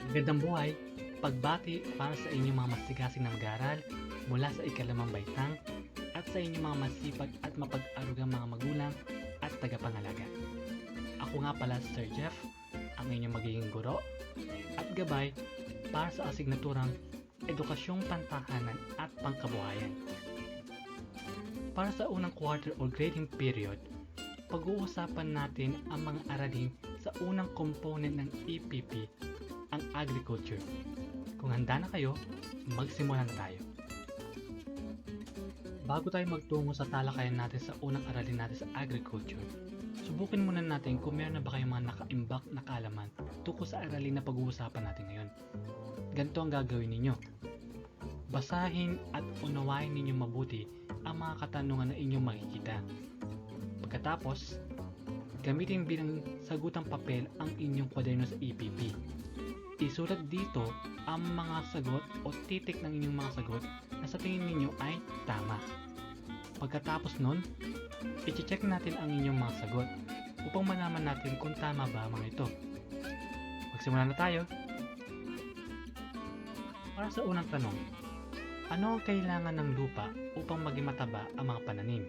Magandang buhay! Pagbati para sa inyong mga masigasig na mag-aaral mula sa ikalimang baitang at sa inyong mga masipag at mapag-arugang mga magulang at tagapangalaga. Ako nga pala si Sir Jeff, ang inyong magiging guro at gabay para sa asignaturang Edukasyong Pantahanan at Pangkabuhayan. Para sa unang quarter o grading period, pag-uusapan natin ang mga aralin sa unang component ng EPP, ang agriculture. Kung handa na kayo, magsimula na tayo. Bago tayo magtungo sa talakayan natin sa unang aralin natin sa agriculture, subukin muna natin kung meron na ba kayong mga nakaimbak na kaalaman tungkol sa aralin na pag-uusapan natin ngayon. Ganito ang gagawin ninyo. Basahin at unawain ninyo mabuti ang mga katanungan na inyong makikita. Pagkatapos, gamitin bilang sagutang papel ang inyong kwaderno sa EPP. Isulat dito ang mga sagot o titik ng inyong mga sagot na sa tingin ninyo ay tama. Pagkatapos nun, i-check natin ang inyong mga sagot upang malaman natin kung tama ba ang mga ito. Magsimula na tayo! Para sa unang tanong, ano ang kailangan ng lupa upang maging mataba ang mga pananim?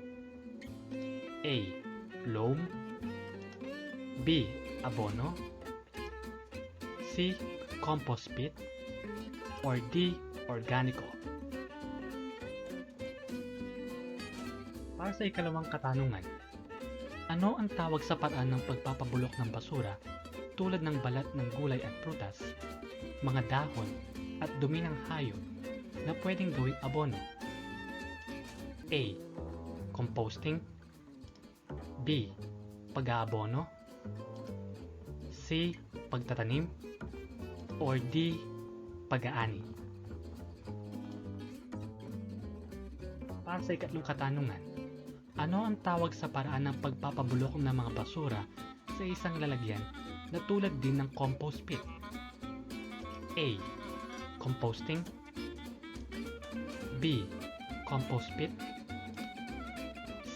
A. Loam. B. Abono. C. Compost pit. Or D. Organico. Para sa ikalawang katanungan, ano ang tawag sa paraan ng pagpapabulok ng basura tulad ng balat ng gulay at prutas, mga dahon at dumi ng hayop na pwedeng gawing abono? A. Composting. B. Pag-aabono. C. Pagtatanim. Or D. Pag-aani. Para sa ikatlong katanungan, ano ang tawag sa paraan ng pagpapabulok ng mga basura sa isang lalagyan na tulad din ng compost pit? A. Composting. B. Compost pit.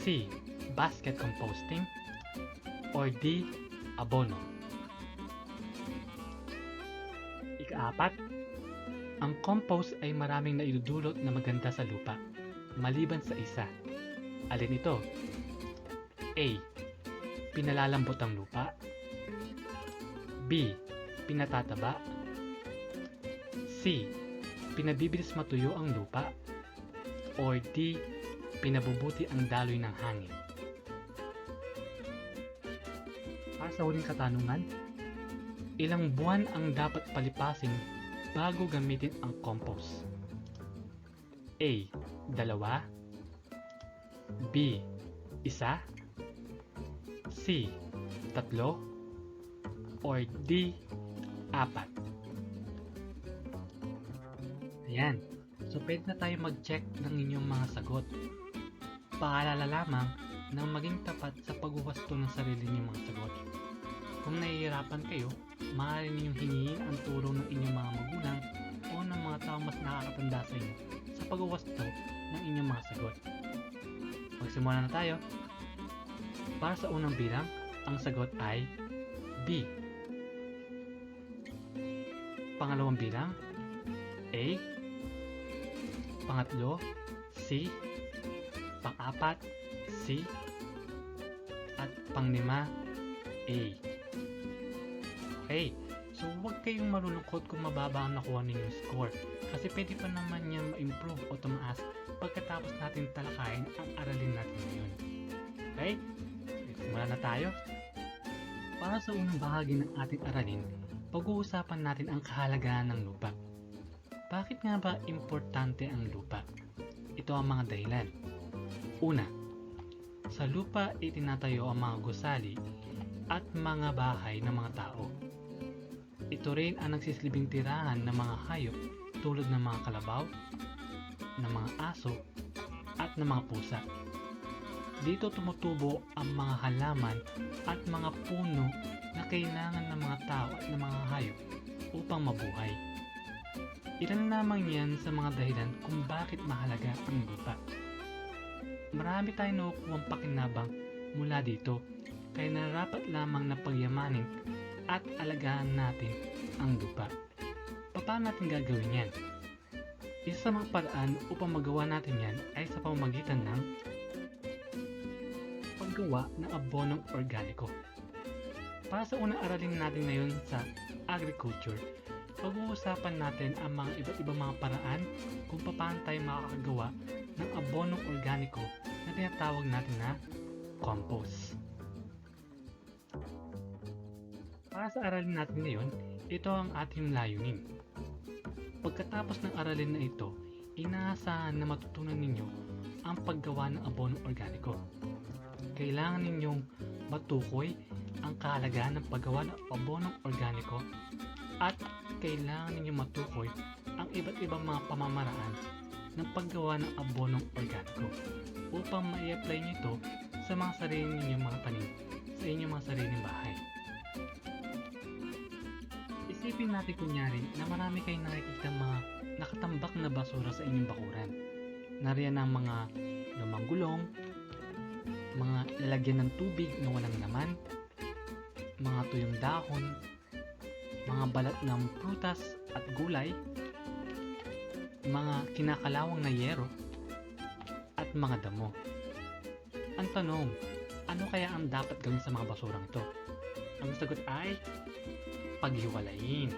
C. Basket composting. Or D. Abono. Ika-apat, ang compost ay maraming naidudulot na maganda sa lupa, maliban sa isa. Alin ito? A. Pinalalambot ang lupa. B. Pinatataba. C. Pinabibilis matuyo ang lupa. Or D. Pinabubuti ang daloy ng hangin. Para sa huling katanungan, ilang buwan ang dapat palipasin bago gamitin ang compost? A. 2. B. 1. C. 3. Or D. 4. Ayan. So, pwede na tayo mag-check ng inyong mga sagot. Paalala lamang na maging tapat sa pagwawasto ng sarili ninyong mga sagot. Kung nahihirapan kayo, maaari ninyong hingin ang tulong ng inyong mga magulang o ng mga taong mas nakakatanda sa inyo sa pagwawasto ng inyong mga sagot. Magsimula na tayo. Para sa unang bilang, ang sagot ay B. Pangalawang bilang, A. Pangatlo, C. Pang-apat, C. At pang-lima, A. Okay, so huwag kayong malulungkot kung mababa ang nakuha ninyong score kasi pwede pa naman yan ma-improve o tumaas pagkatapos natin talakayin ang aralin natin ngayon. Okay, simula na tayo. Para sa unang bahagi ng ating aralin, pag-uusapan natin ang kahalagahan ng lupa. Bakit nga ba importante ang lupa? Ito ang mga dahilan. Una, sa lupa itinatayo ang mga gusali at mga bahay ng mga tao. Ito rin ang nagsisilbing tirahan ng mga hayop tulad ng mga kalabaw, ng mga aso, at ng mga pusa. Dito tumutubo ang mga halaman at mga puno na kailangan ng mga tao at ng mga hayop upang mabuhay. Ilan lamang yan sa mga dahilan kung bakit mahalaga ang lupa. Marami tayong nakukuhang pakinabang mula dito, kaya narapat lamang na pagyamanin at alagaan natin ang lupa. Paano natin gagawin yan? Isa sa mga paraan upang magawa natin yan ay sa pamamagitan ng paggawa ng abonong organiko. Para sa unang aralin natin ngayon sa agriculture, pag-uusapan natin ang mga iba't ibang mga paraan kung paano tayo makakagawa ng abonong organiko na tinatawag natin na compost. Para sa aralin natin ngayon, ito ang ating layunin. Pagkatapos ng aralin na ito, inaasahan na matutunan ninyo ang paggawa ng abonong organiko. Kailangan ninyong matukoy ang kahalagahan ng paggawa ng abonong organiko at kailangan ninyong matukoy ang iba't ibang mga pamamaraan ng paggawa ng abonong organiko upang ma-apply nyo ito sa mga sarili ninyong mga tanim sa inyong mga sariling bahay. Isipin natin kunyari na marami kayong nakikita mga nakatambak na basura sa inyong bakuran. Nariyan ang mga lumang gulong, mga lalagyan ng tubig na walang laman, mga tuyong dahon, mga balat ng prutas at gulay, mga kinakalawang na yero, at mga damo. Ang tanong, ano kaya ang dapat gawin sa mga basurang ito? Ang sagot ay paghiwalayin.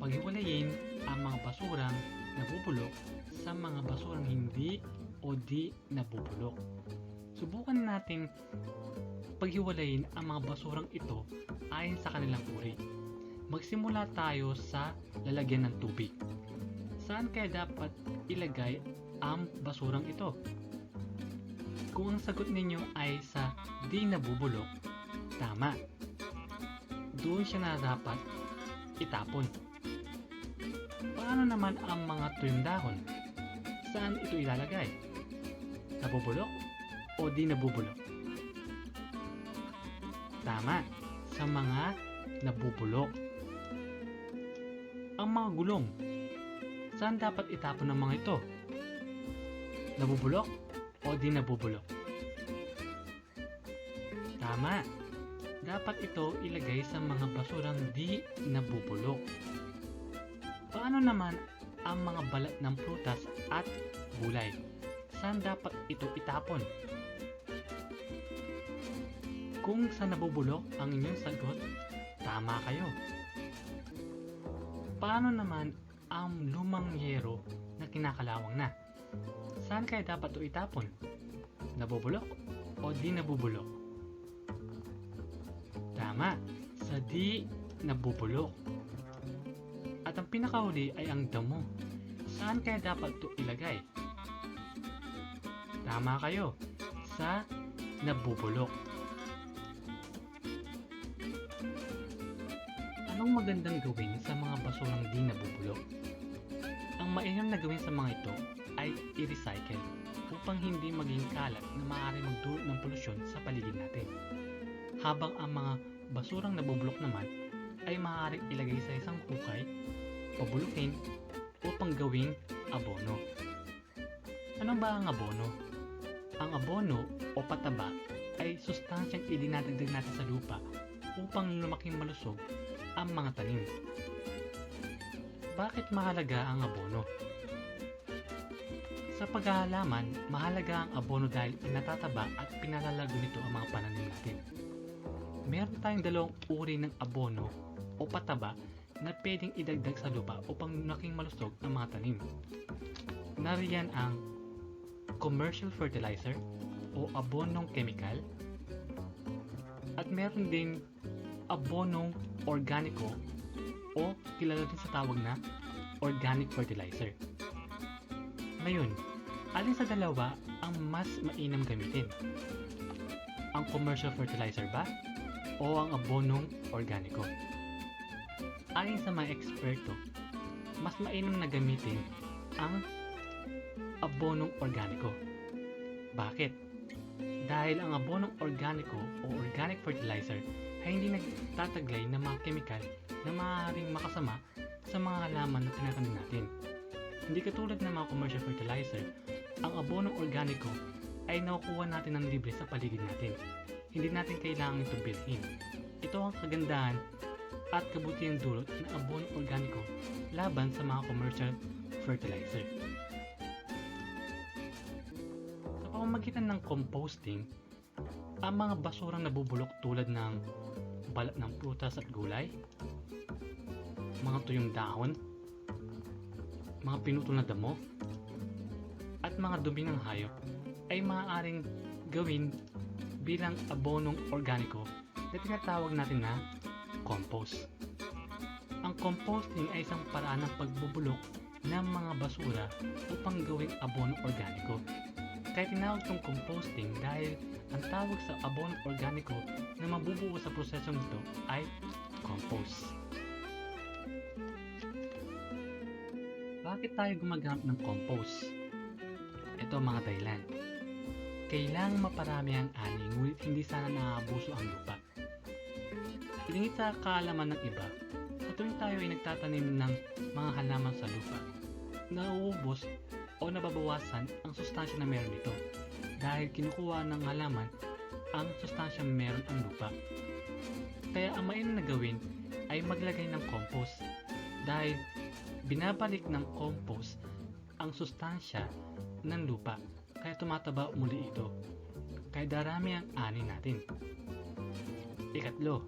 Paghiwalayin ang mga basurang nabubulok sa mga basurang hindi o di nabubulok. Subukan natin paghiwalayin ang mga basurang ito ayon sa kanilang uri. Magsimula tayo sa lalagyan ng tubig. Saan kaya dapat ilagay ang basurang ito? Kung ang sagot ninyo ay sa di nabubulok, tama. Doon siya na dapat itapon. Paano naman ang mga tuyong dahon? Saan ito ilalagay? Nabubulok o di nabubulok? Tama, sa mga nabubulok. Ang mga gulong, saan dapat itapon ng mga ito? Nabubulok o di nabubulok? Tama, dapat ito ilagay sa mga basurang di nabubulok. Paano naman ang mga balat ng prutas at gulay? Saan dapat ito itapon? Kung sa nabubulok ang inyong sagot, tama kayo. Paano naman ang lumang yero na kinakalawang na? Saan kaya dapat ito itapon? Nabubulok o di nabubulok? Tama, sa di nabubulok. At ang pinakahuli ay ang damo. Saan kaya dapat ito ilagay? Tama kayo, sa nabubulok. Anong magandang gawin sa mga basurang di nabubulok? Ang mainam na gawin sa mga ito ay i-recycle upang hindi maging kalat na maaari magdulot ng polusyon sa paligid natin. Habang ang mga basurang nabubulok naman ay maaaring ilagay sa isang hukay, pabulukin, upang gawing abono. Ano ba ang abono? Ang abono o pataba ay sustansyang idinadagdag natin sa lupa upang lumaking malusog ang mga tanim. Bakit mahalaga ang abono? Sa paghahalaman, mahalaga ang abono dahil pinatataba at pinalalago nito ang mga pananim natin. Meron tayong dalawang uri ng abono o pataba na pwedeng idagdag sa lupa upang lumaking malusog ang mga tanim. Nariyan ang commercial fertilizer o abonong chemical at meron din abonong organiko o kilala din sa tawag na organic fertilizer. Ngayon, alin sa dalawa ang mas mainam gamitin? Ang commercial fertilizer ba o ang abonong organiko? Ayon sa mga eksperto, mas mainam na gamitin ang abonong organiko. Bakit? Dahil ang abonong organiko o organic fertilizer ay hindi nagtataglay ng mga kemikal na maaaring makasama sa mga halaman na tinatanim natin. Hindi katulad ng mga commercial fertilizer, ang abonong organiko ay nakukuha natin ng libre sa paligid natin. Hindi natin kailangan ito bilhin. Ito ang kagandahan at kabutihang dulot ng abono organiko laban sa mga commercial fertilizer. Sa pamamagitan ng composting, ang mga basurang nabubulok tulad ng balat ng prutas at gulay, mga tuyong dahon, mga pinutol na damo, at mga dumi ng hayop ay maaaring gawin bilang abonong organiko na tinatawag natin na compost. Ang composting ay isang paraan ng pagbubulok ng mga basura upang gawing abono organiko. Kaya tinawag itong composting dahil ang tawag sa abono organiko na mabubuo sa prosesong ito ay compost. Bakit tayo gumagamit ng compost? Ito ang mga dahilan. Kailangang maparami ang ani ngunit hindi sana naaabuso ang lupa. Lingit sa kaalaman ng iba, sa tuwing tayo ay nagtatanim ng mga halaman sa lupa, nauubos o nababawasan ang sustansya na meron ito dahil kinukuha ng halaman ang sustansya na meron ang lupa. Kaya ang mainam na gawin ay maglagay ng compost dahil binabalik ng compost ang sustansya ng lupa kaya tumataba muli ito. Kaya darami ang ani natin. Ikatlo,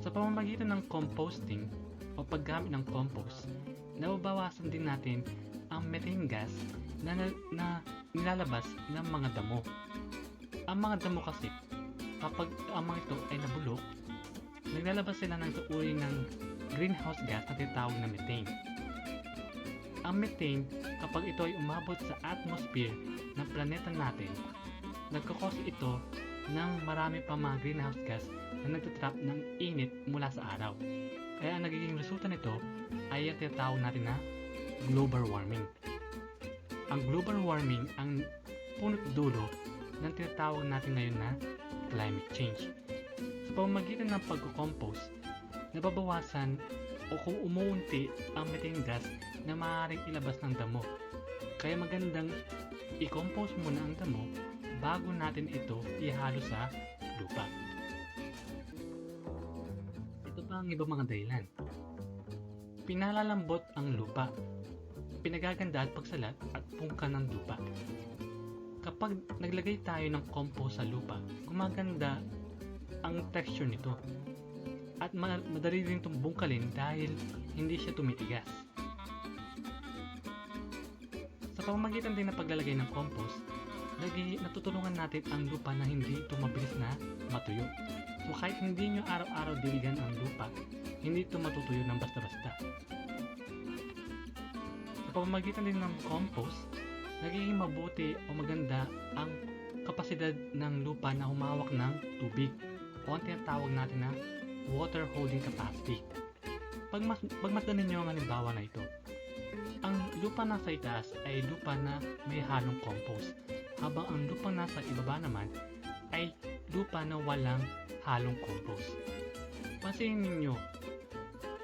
sa pamamagitan ng composting o paggamit ng compost, nababawasan din natin ang methane gas na nilalabas ng mga damo. Ang mga damo kasi, kapag ang mga ito ay nabulok, naglalabas sila ng uri ng greenhouse gas na tinatawag na methane. Ang methane, kapag ito ay umabot sa atmosphere ng planeta natin, nagkakos ito ng marami pa mga greenhouse gas na nagtatrap ng init mula sa araw. Kaya ang nagiging resulta nito ay ang tinatawag natin na global warming. Ang global warming ang punot dulo ng tinatawag natin ngayon na climate change. Sa pamamagitan ng pagko-compost, nababawasan o kung umuunti ang methane gas na maaaring ilabas ng damo. Kaya magandang i-compost muna ang damo bago natin ito ihalo sa lupa. Ito pa ang ibang mga dahilan. Pinalalambot ang lupa, pinagaganda at pagsalat at pungkan ng lupa. Kapag naglagay tayo ng compost sa lupa, gumaganda ang texture nito at madali rin itong bungkalin dahil hindi siya tumitigas. Sa pamamagitan din ng paglalagay ng compost, natutulungan natin ang lupa na hindi ito mabilis na matuyo. So kahit hindi nyo araw-araw diligan ang lupa, hindi ito matutuyo ng basta-basta. Sa pamamagitan din ng compost, nagiging mabuti o maganda ang kapasidad ng lupa na humawak ng tubig o ang tinatawag natin na water holding capacity. Pagmasdan ninyo ang halimbawa na ito. Ang lupa nasa itaas ay lupa na may halong compost, habang ang lupa nasa ibaba naman ay lupa na walang halong compost. Pansinin ninyo,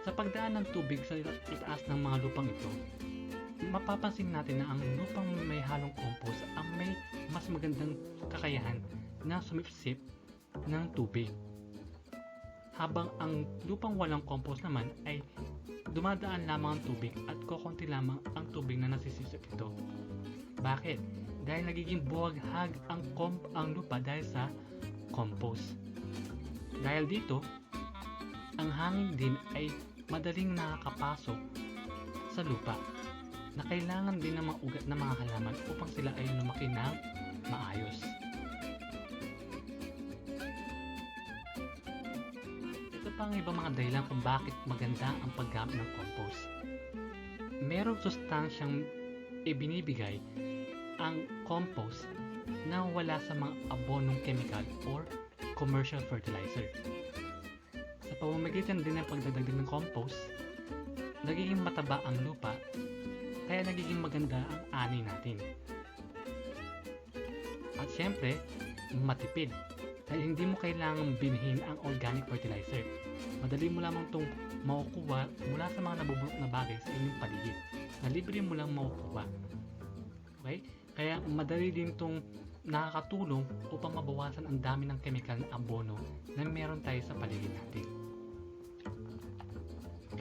sa pagdaan ng tubig sa itaas ng mga lupang ito, mapapansin natin na ang lupang may halong compost ang may mas magandang kakayahan na sumipsip ng tubig. Habang ang lupang walang compost naman ay dumadaan lamang ang tubig at kokonti lamang ang tubig na nasisisip ito. Bakit? Dahil nagiging buwaghag ang lupa dahil sa compost. Dahil dito, ang hangin din ay madaling nakakapasok sa lupa na kailangan din ng mga ugat ng mga halaman upang sila ay lumaki ng maayos. Pang ibang mga dahilan kung bakit maganda ang paggamit ng compost. Merong sustansyang ibinibigay ang compost na wala sa mga abonong chemical or commercial fertilizer. Sa pamamagitan din ng pagdadagdag ng compost, nagiging mataba ang lupa, kaya nagiging maganda ang ani natin. At syempre, matipid. Dahil hindi mo kailangang binhin ang organic fertilizer. Madali mo lamang itong makukuha mula sa mga nabubulok na bagay sa inyong paligid na libre mo lang makukuha. Okay? Kaya madali din itong nakakatulong upang mabawasan ang dami ng chemical na abono na meron tayo sa paligid natin.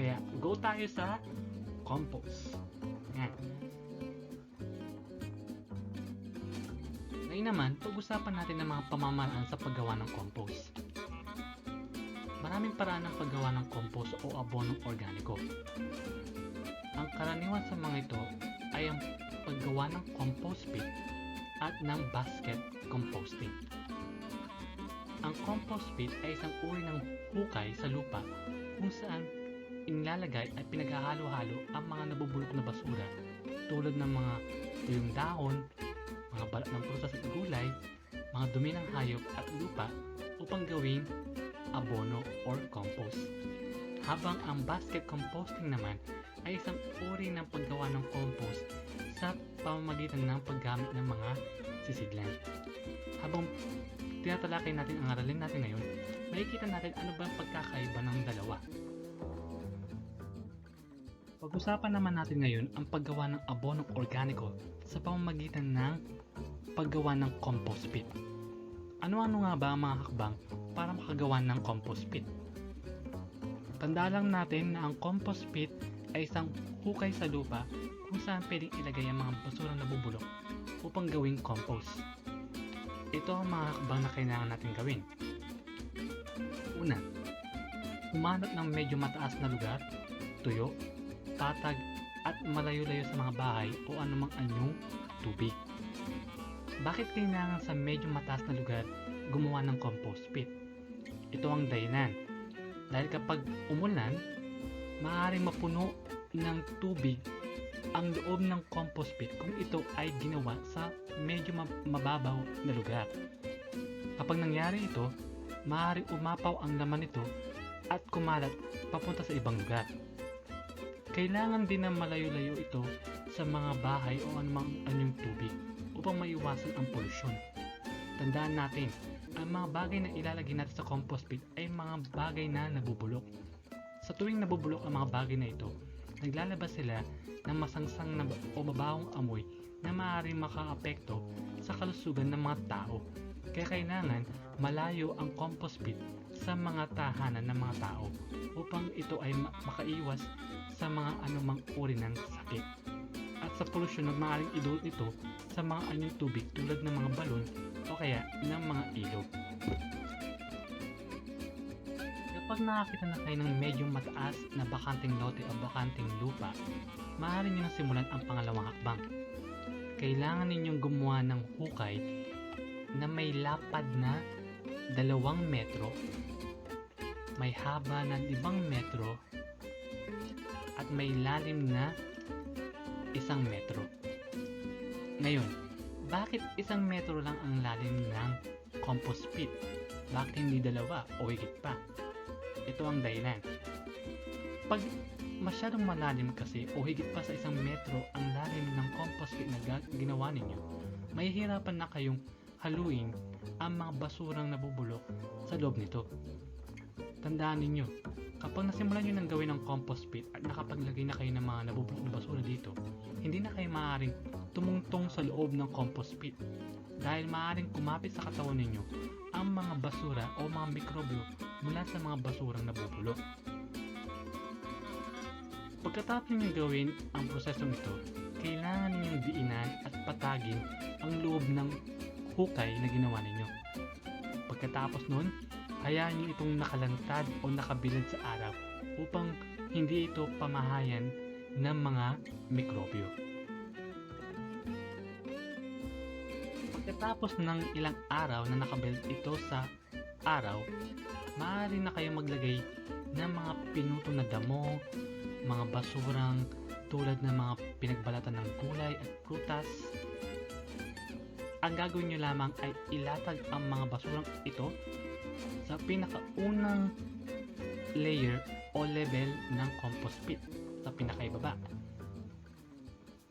Kaya go tayo sa compost. Yan. Ngayon naman, pag-usapan natin ang mga pamamaraan sa paggawa ng compost. Maraming paraan ng paggawa ng compost o abonong organiko. Ang karaniwan sa mga ito ay ang paggawa ng compost pit at ng basket composting. Ang compost pit ay isang uri ng hukay sa lupa kung saan inilalagay at pinaghahalo-halo ang mga nabubulok na basura tulad ng mga tuyong dahon, mga balat ng prutas at gulay, mga dumi ng hayop at lupa upang gawing abono or compost. Habang ang basket composting naman ay isang uri ng paggawa ng compost sa pamamagitan ng paggamit ng mga sisidlan. Habang tinatalakay natin ang aralin natin ngayon, makikita natin ano ba ang pagkakaiba ng dalawa. Pag-usapan naman natin ngayon ang paggawa ng abonong organiko sa pamamagitan ng paggawa ng compost pit. Ano-ano nga ba ang mga hakbang para makagawa ng compost pit? Tandaan lang natin na ang compost pit ay isang hukay sa lupa kung saan pwedeng ilagay ang mga basurang nabubulok upang gawing compost. Ito ang mga hakbang na kailangan natin gawin. Una, humanap ng medyo mataas na lugar, tuyo, tatag at malayo-layo sa mga bahay o anumang anyong tubig. Bakit kailangan sa medyo mataas na lugar gumawa ng compost pit? Ito ang dahilan. Dahil kapag umulan, maaaring mapuno ng tubig ang loob ng compost pit kung ito ay ginawa sa medyo mababaw na lugar. Kapag nangyari ito, maaaring umapaw ang laman nito at kumalat papunta sa ibang lugar. Kailangan din na malayo-layo ito sa mga bahay o anumang anyong tubig upang maiwasan ang polusyon. Tandaan natin, ang mga bagay na ilalagay natin sa compost pit ay mga bagay na nabubulok. Sa tuwing nabubulok ang mga bagay na ito, naglalabas sila ng masangsang o mabahong amoy na maaaring makaapekto sa kalusugan ng mga tao. Kaya kailangan malayo ang compost pit sa mga tahanan ng mga tao upang ito ay makaiwas sa mga anumang uri ng sakit at sa polusyon na maaaring idulot ito sa mga anyong tubig tulad ng mga balon o kaya ng mga ilog. Kapag nakakita na kayo ng medyo mataas na bakanting lote o bakanting lupa, maaari nyo na simulan ang pangalawang hakbang. Kailangan ninyong gumawa ng hukay na may lapad na 2 metro, may haba na 5 metro, at may lalim na 1 metro. Ngayon, bakit 1 metro lang ang lalim ng compost pit? Bakit hindi 2 o higit pa? Ito ang dahilan. Pag masyadong malalim kasi o higit pa sa 1 metro ang lalim ng compost pit na ginawa ninyo, mahihirapan na kayong haluin ang mga basurang nabubulok sa loob nito. Tandaan ninyo, kapag nasimulan nyo nang gawin ang compost pit at nakapaglagay na kayo ng mga nabubulok na basura dito, hindi na kayo maaaring tumungtong sa loob ng compost pit dahil maaaring kumapit sa katawan ninyo ang mga basura o mga mikrobyo mula sa mga basurang nabubulok. Pagkatapos ninyong gawin ang prosesong ito, kailangan ninyong diinan at patagin ang loob ng hukay na ginawa ninyo. Pagkatapos nun, hayaan nyo itong nakalantad o nakabilad sa araw upang hindi ito pamahayan ng mga mikrobyo. Pagkatapos ng ilang araw na nakabilad ito sa araw, maaari na kayong maglagay ng mga pinuto na damo, mga basurang tulad ng mga pinagbalatan ng gulay at prutas. Ang gagawin nyo lamang ay ilatag ang mga basurang ito sa pinakaunang layer o level ng compost pit sa pinakaibaba.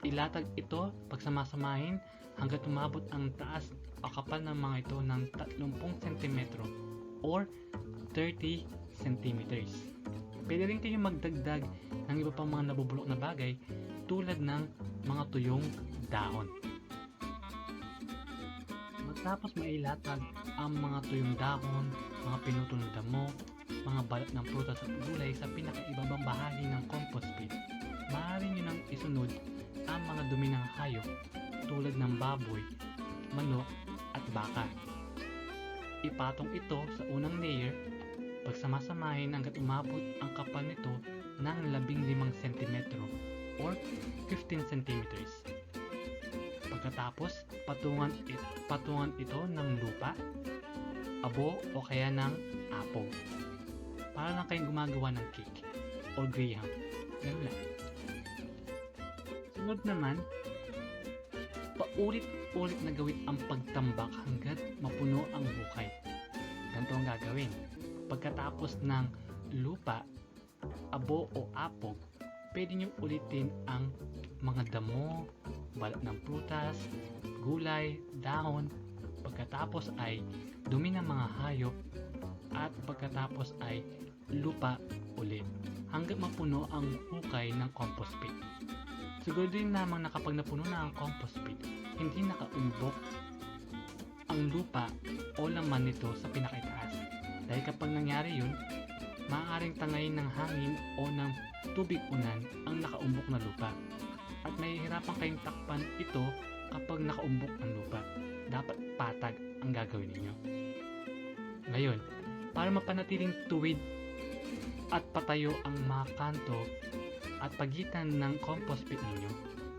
Ilatag ito pagsamasamahin hanggang tumabot ang taas o kapal ng mga ito ng 30 cm or 30 cm. Pwede rin kayong magdagdag ng iba pang mga nabubulok na bagay tulad ng mga tuyong dahon. Matapos mailatag ang mga tuyong dahon, mga pinutol na damo, mga mga balat ng prutas at gulay sa pinakaibabang bahagi ng compost pit. Maaari nyo nang isunod ang mga dumi ng hayop tulad ng baboy, manok at baka. Ipatong ito sa unang layer, pagsamasamahin hanggat umabot ang kapal nito ng 15 cm or 15 cm. Pagkatapos, patungan ito ng lupa, abo o kaya ng apo. Para lang kayong gumagawa ng cake o graham. Ganun lang. Sunod naman, paulit-ulit na gawin ang pagtambak hanggat mapuno ang hukay. Ganito ang gagawin. Pagkatapos ng lupa, abo o apog, pwede nyo ulitin ang mga damo, balat ng prutas, gulay, dahon, pagkatapos ay dumi ng mga hayop, at pagkatapos ay lupa ulit hanggang mapuno ang hukay ng compost pit. Siguro din lamang na kapag napuno na ang compost pit, hindi nakaumbok ang lupa o laman nito sa pinakaitaas. Dahil kapag nangyari yun, maaaring tangayin ng hangin o ng tubig unan ang nakaumbok na lupa. At mahihirapan kayong takpan ito kapag nakaumbok ang lupa. Dapat patag ang gagawin ninyo. Ngayon, para mapanatiling tuwid at patayo ang mga kanto at pagitan ng compost pit ninyo,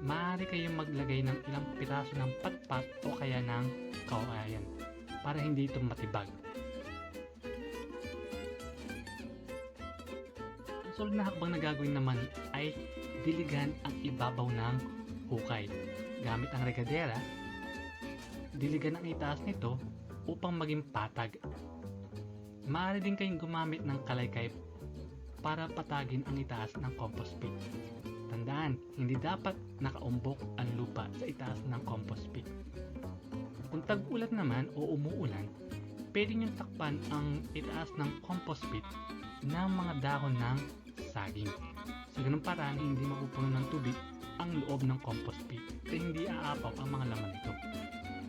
maaari kayong maglagay ng ilang piraso ng patpat o kaya ng kawayan para hindi ito matibag. Ang sunod na hakbang na gagawin naman ay diligan ang ibabaw ng hukay. Gamit ang regadera, diligan ang itaas nito upang maging patag. Maaari din kayong gumamit ng kalaykay para patagin ang itaas ng compost pit. Tandaan, hindi dapat nakaumbok ang lupa sa itaas ng compost pit. Kung tag-ulan naman o umuulan, pwede niyong takpan ang itaas ng compost pit ng mga dahon ng saging. Sa ganung paraan, hindi mapupuno ng tubig ang loob ng compost pit at hindi aapaw ang mga laman nito.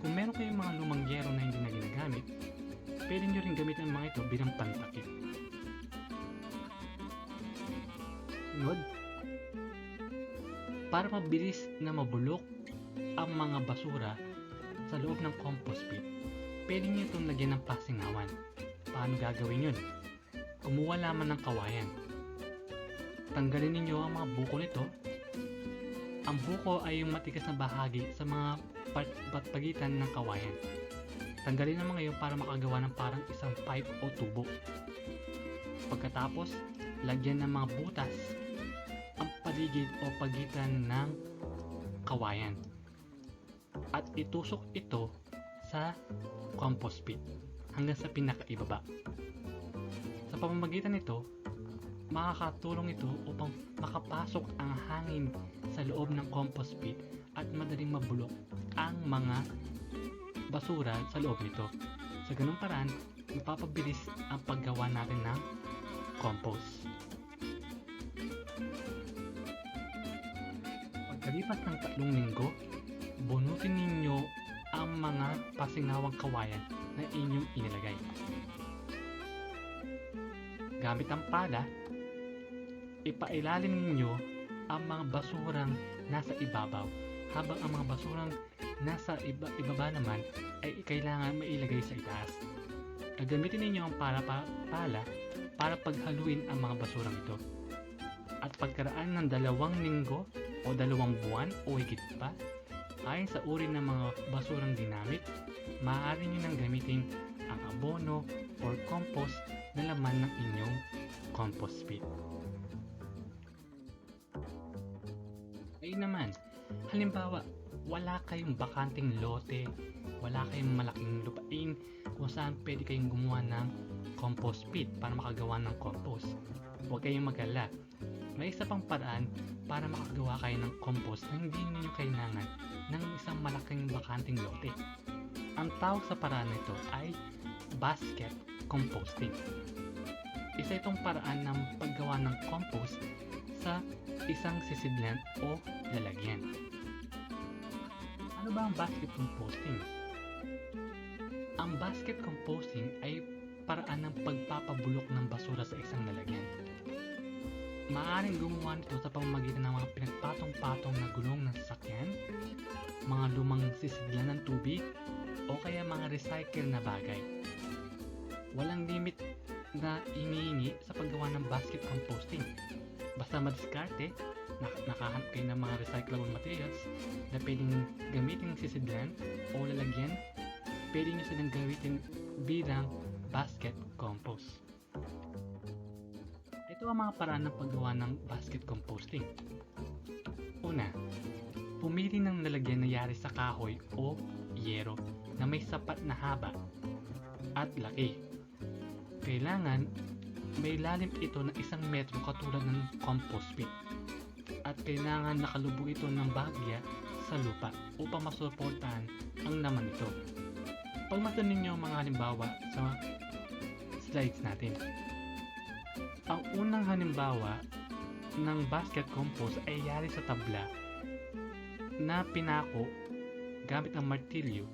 Kung meron kayong mga lumang yero na hindi na ginagamit, pwede nyo rin gamitin ang mga ito bilang pantakip. Sunod, para mabilis na mabulok ang mga basura sa loob ng compost pit, pwede nyo itong lagyan ng pasingawan. Paano gagawin yun? Kumuha lamang ng kawayan. Tanggalin ninyo ang mga buko nito. Ang buko ay yung matigas na bahagi sa mga pagitan ng kawayan. Tanggalin ang mga yun para makagawa ng parang isang pipe o tubo. Pagkatapos, lagyan ng mga butas ang paligid o pagitan ng kawayan. At itusok ito sa compost pit hanggang sa pinakaibaba. Sa pamamagitan nito, makakatulong ito upang makapasok ang hangin sa loob ng compost pit at madaling mabulok ang mga basura sa loob nito. Sa ganung paraan, mapapabilis ang paggawa natin ng compost. Pagkalipas ng 3 linggo, bunutin ninyo ang mga pasingawang kawayan na inyong inilagay. Gamit ang pala, ipailalim ninyo ang mga basurang nasa ibabaw, habang ang mga basurang nasa ibaba naman ay kailangan mailagay sa itaas. Gagamitin ninyo ang pala para paghaluin ang mga basurang ito. At pagkaraan ng 2 linggo o 2 buwan o higit pa, ayon sa uri ng mga basurang ginamit, maaari nyo nang gamitin ang abono or compost na laman ng inyong compost pit. Ayun naman, halimbawa, wala kayong bakanting lote, wala kayong malaking lupain kung saan pwede kayong gumawa ng compost pit para makagawa ng compost. Huwag kayong mag-alala. May isa pang paraan para makagawa kayo ng compost na hindi ninyo kailangan ng isang malaking bakanting lote. Ang tawag sa paraan nito ay basket composting. Isa itong paraan ng paggawa ng compost sa isang sisidlan o lalagyan. Ano ba ang basket composting? Ang basket composting ay paraan ng pagpapabulok ng basura sa isang Maaaring gumawa nito sa pamamagitan ng mga pinagpatong-patong na gulong ng sasakyan, mga lumang sisidlan ng tubig, o kaya mga recycle na bagay. Walang limit na iniingi sa paggawa ng basket composting. Basta madiskarte, nakahanap kayo ng mga recyclable materials na pwedeng gamitin sisidlan o lalagyan, pwede nyo silang gamitin bilang basket compost. Ito ang mga paraan ng paggawa ng basket composting. Una, pumili ng lalagyan na yari sa kahoy o yero na may sapat na haba at laki. Kailangan may lalim ito ng 1 metro katulad ng compost pit. At kailangan nakalubog ito ng bahagya sa lupa upang masuportahan ang laman nito. Pagmasdan ninyo ang mga halimbawa sa slides natin. Ang unang halimbawa ng basket compost ay yari sa tabla na pinako gamit ang martilyo.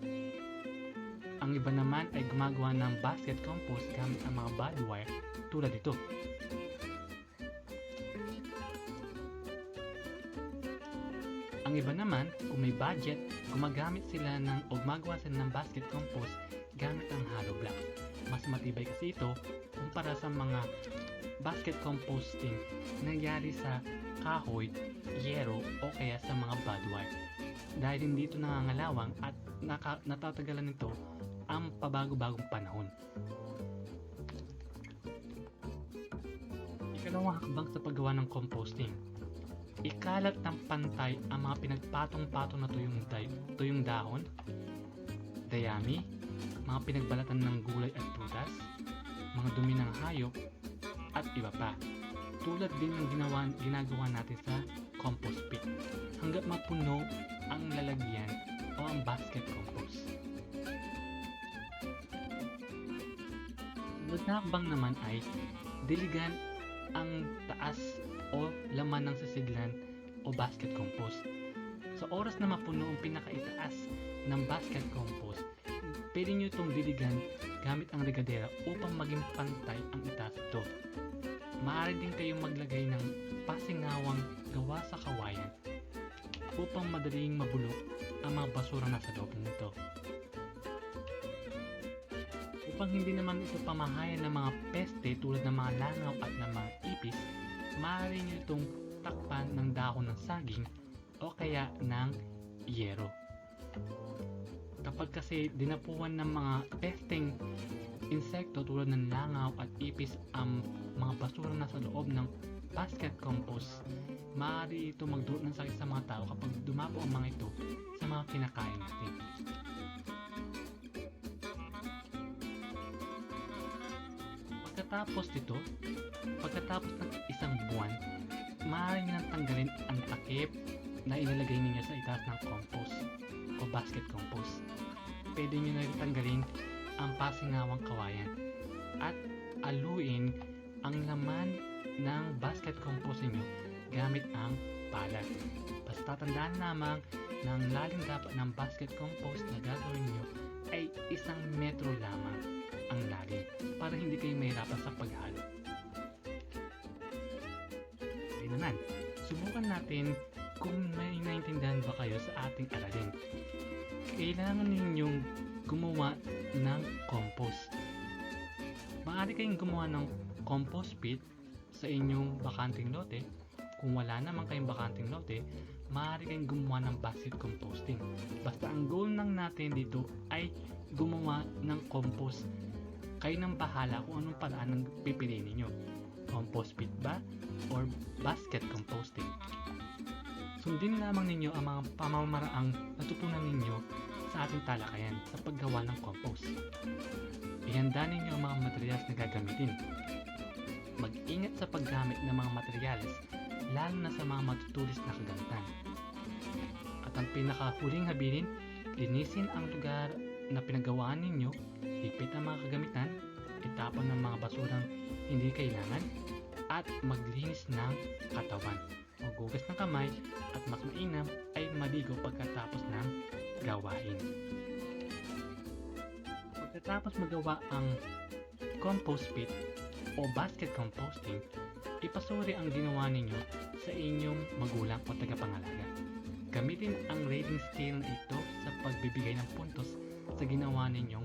Ang iba naman ay gumagawa ng basket compost gamit ang mga body wire tulad ito. Ang iba naman, kung may budget, gumagamit sila gumagawa sila ng basket compost gamit ang hollow block. Mas matibay kasi ito kumpara sa mga basket composting nangyari sa kahoy, yero o kaya sa mga body wire. Dahil hindi ito nangangalawang at natatagalan nito ang pabago-bagong panahon. Ikalawang hakbang sa paggawa ng composting. Ikalat ng pantay ang mga pinagpatong-patong na tuyong dahon, dayami, mga pinagbalatan ng gulay at prutas, mga dumi ng hayop, at iba pa. Tulad din ng ginagawa natin sa compost pit hanggat mapuno ang lalagyan o ang basket compost. Sunod na hakbang naman ay diligan ang taas o laman ng sisidlan o basket compost. Sa oras na mapuno ang pinakaitaas ng basket compost, pwede nyo itong diligan gamit ang regadera upang maging pantay ang itaas ito. Maaari din kayong maglagay ng pasingawang gawa sa kawayan upang madaling mabulok ang mga basura na sa loob nito. Upang hindi naman ito pamahayan ng mga peste tulad ng mga langaw at ng mga ipis, maaari nyo itong takpan ng dahon ng saging o kaya ng yero. Kapag kasi dinapuan ng mga pesteng insekto tulad ng langaw at ipis ang mga basura na sa loob ng basket compost, maaari ito magdulot ng sakit sa mga tao kapag dumapo ang mga ito sa mga kinakain natin. Pagkatapos ng 1 buwan, maaari nyo nang tanggalin ang takip na ilalagay ninyo sa itaas ng compost o basket compost. Pwede nyo na rin tanggalin ang pasingawang kawayan at aluin ang laman ng basket compost niyo gamit ang palad. Basta tandaan lamang na ang lalim dapat ng basket compost na gagawin niyo ay 1 metro lamang ang lalim para hindi kayo mahirapan sa paghalo. Ayun naman, subukan natin kung may naintindihan ba kayo sa ating aralin. Kailangan ninyong gumawa ng compost. Maaari kayong gumawa ng compost pit sa inyong bakanting lote. Kung wala naman kayong bakanting lote, maaari kayong gumawa ng basket composting. Basta ang goal lang natin dito ay gumawa ng compost. Kayo nang bahala kung anong paraan ang pipiliin ninyo. Compost pit ba or basket composting? Sundin lamang ninyo ang mga pamamaraang natutunan ninyo sa ating talakayan sa paggawa ng compost. Ihanda ninyo ang mga materyales na gagamitin. Mag-ingat sa paggamit ng mga materyales, lalo na sa mga matutulis na kagamitan. At ang pinakahuling habilin, linisin ang lugar na pinagawaan ninyo, ipit ang mga kagamitan, itapon ng mga basurang hindi kailangan, at maglinis ng katawan. Maghugas ng kamay at mas mainam ay maligo pagkatapos ng gawain. Pagkatapos magawa ang compost pit o basket composting, Ipasuri ang ginawa ninyo sa inyong magulang o tagapangalaga. Gamitin ang rating scale na ito sa pagbibigay ng puntos sa ginawa ninyong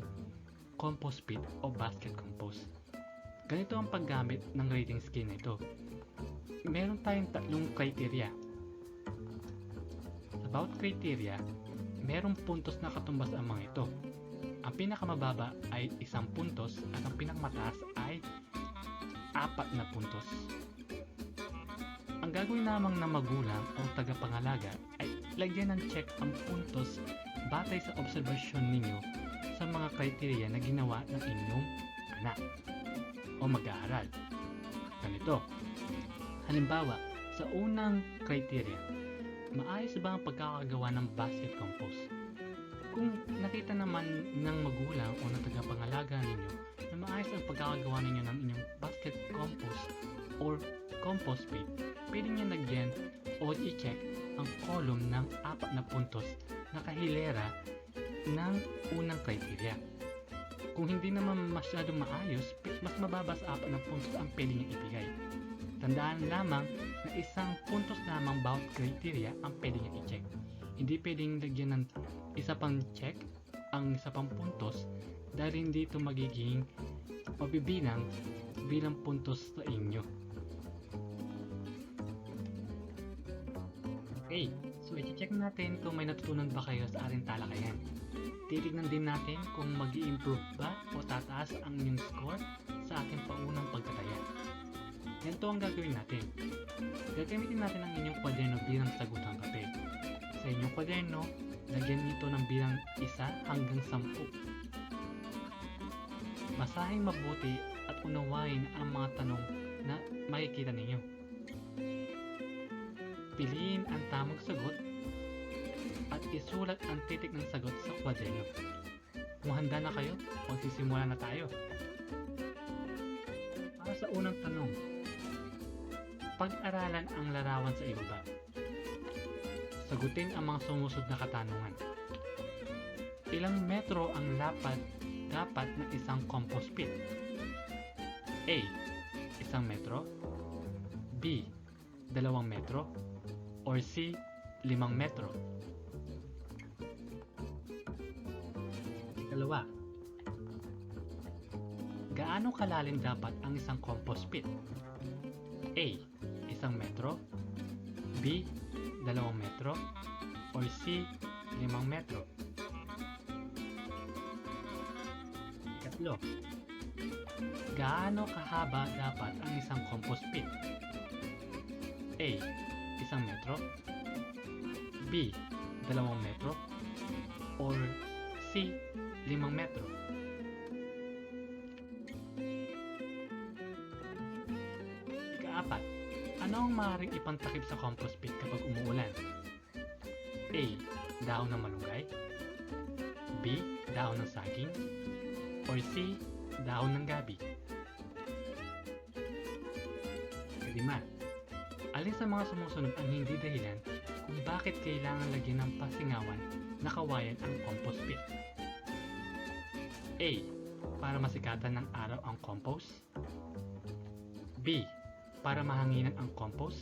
compost pit o basket compost. Ganito ang paggamit ng rating scale na ito. Meron tayong tatlong criteria. About criteria, merong puntos na katumbas ang mga ito. Ang pinakamababa ay 1 puntos at ang pinakamataas ay 4 na puntos. Ang gagawin lamang ng magulang o tagapangalaga ay lagyan ng check ang puntos batay sa obserbasyon ninyo sa mga kriteriya na ginawa ng inyong anak o mag-aaral. Ganito. Halimbawa, sa unang kriteriya, maayos ba ang pagkakagawa ng basket compost? Kung nakita naman ng magulang o ng tagapangalaga ninyo na maayos ang pagkakagawa ninyo ng inyong basket compost or compost pit, pwede nyo lagyan o i-check ang column ng 4 na puntos na kahilera ng unang criteria. Kung hindi naman masyadong maayos, mas mababa sa 4 na puntos ang pwede nyo ibigay. Tandaan lamang na 1 puntos lamang bawat criteria ang pwede nyo i-check. Hindi pwedeng lagyan ng isa pang check ang isa pang puntos dahil hindi ito magiging mabibilang bilang puntos sa inyo. Okay, so i-check natin kung may natutunan ba kayo sa ating talakayan. Titignan din natin kung mag-i-improve ba o tataas ang inyong score sa ating paunang pagtataya. Ganito ang gagawin natin. Gagamitin natin ang inyong kwaderno bilang sagutan papel. Sa inyong kwaderno, lagyan ito ng bilang 1 hanggang 10. Basahin mabuti at unawain ang mga tanong na makikita ninyo. Piliin ang tamang sagot at isulat ang titik ng sagot sa kwaderno. Kung handa na kayo, magsisimula na tayo. Para sa unang tanong, pag-aralan ang larawan sa ibaba. Sagutin ang mga sumusunod na katanungan. Ilang metro ang lapad dapat ng isang compost pit? A. 1 metro, B. 2 metro, or C. 5 metro. Ikalawa, gaano kalalim dapat ang isang compost pit? A. 1 metro, B. 2 metro, or C. 5 metro. Ikatlo, gaano kahaba dapat ang isang compost pit? A. 1 metro, B. 2 metro, or C. 5 metro. Ika-4, ano ang maaaring ipantakip sa compost pit kapag umuulan? A. Dahon ng malunggay, B. Dahon ng saging, or C. Dahon ng gabi. Ika-5, alin sa mga sumusunod ang hindi dahilan kung bakit kailangan lagyan ng pasingawan na kawayan ang compost pit? A. Para masikatan ng araw ang compost, B. Para mahanginan ang compost,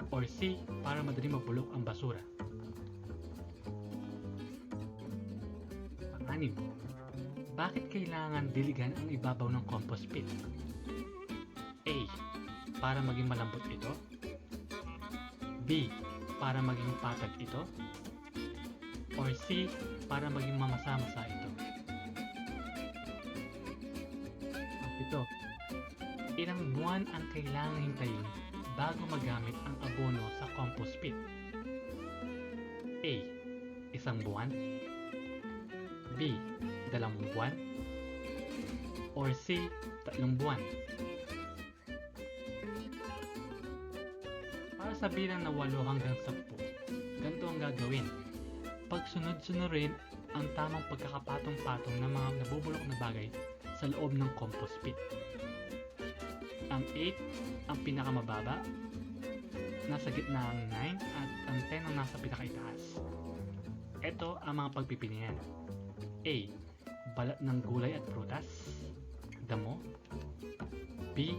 or C. Para madali mabulok ang basura. Pang-6, bakit kailangan diligan ang ibabaw ng compost pit? A. Para maging malambot ito, B. Para maging patag ito, or C. Para maging mamasa-masa ito. Ito, ilang buwan ang kailangan hintayin bago magamit ang abono sa compost pit? A. 1 buwan, B. 2 buwan, or C. 3 buwan. Para sa bilang na 8 hanggang 10, ganito ang gagawin. Pagsunod-sunurin ang tamang pagkakapatong-patong ng mga nabubulok na bagay sa loob ng compost pit. Ang 8 ang pinakamababa, nasa gitna ang 9 at ang 10 ang nasa pinakaitaas. Ito ang mga pagpipilian. A. Balat ng gulay at prutas, damo, B.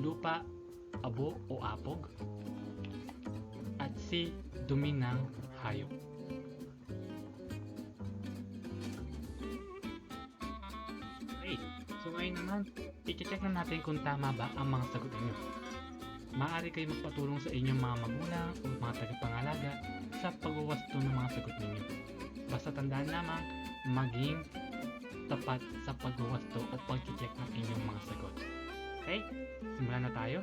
lupa, abo o apog. At C. Dumi ng hayop. Okay, so ngayon naman, i-check na natin kung tama ba ang mga sagot ninyo. Maaari kayo magpatulong sa inyong mga magulang o mga tagapangalaga sa pagwawasto ng mga sagot ninyo. Basta tandaan lamang, maging tapat sa pagwawasto o pag-check ng inyong mga sagot. Okay? Simulan na tayo.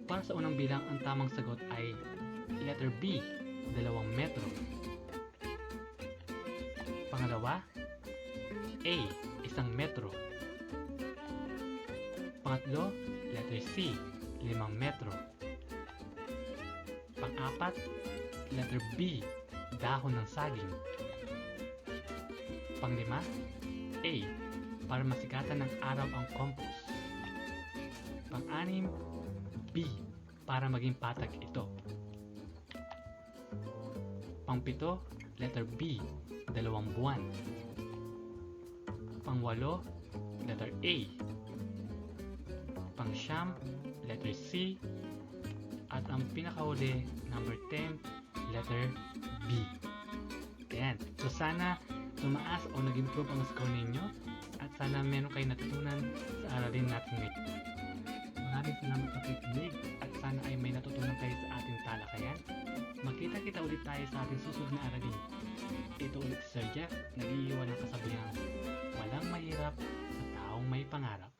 Para sa unang bilang, ang tamang sagot ay letter B, 2 metro. Pangalawa, A, 1 metro. Pangatlo, letter C, 5 metro. Pang-apat, letter B, dahon ng saging. Panglima, A, para masikatan ng araw ang compost. Pang-anim, B, para maging patag ito. Pang-pito, letter B, 2 buwan. Pang-walo, letter A. Pang-siyam, letter C. At ang pinakahuli, number 10, letter B. Ayan. So sana tumaas o nag-improve ang score ninyo at sana meron kayo natutunan sa aralin natin ngayon. Maraming salamat sa pakikinig at sana ay may natutunan kayo sa ating talakayan. Magkita-kita ulit tayo sa ating susunod na aralin. Ito ulit si Sir Jeff, nag-iiwan ng kasabihan, walang mahirap sa taong may pangarap.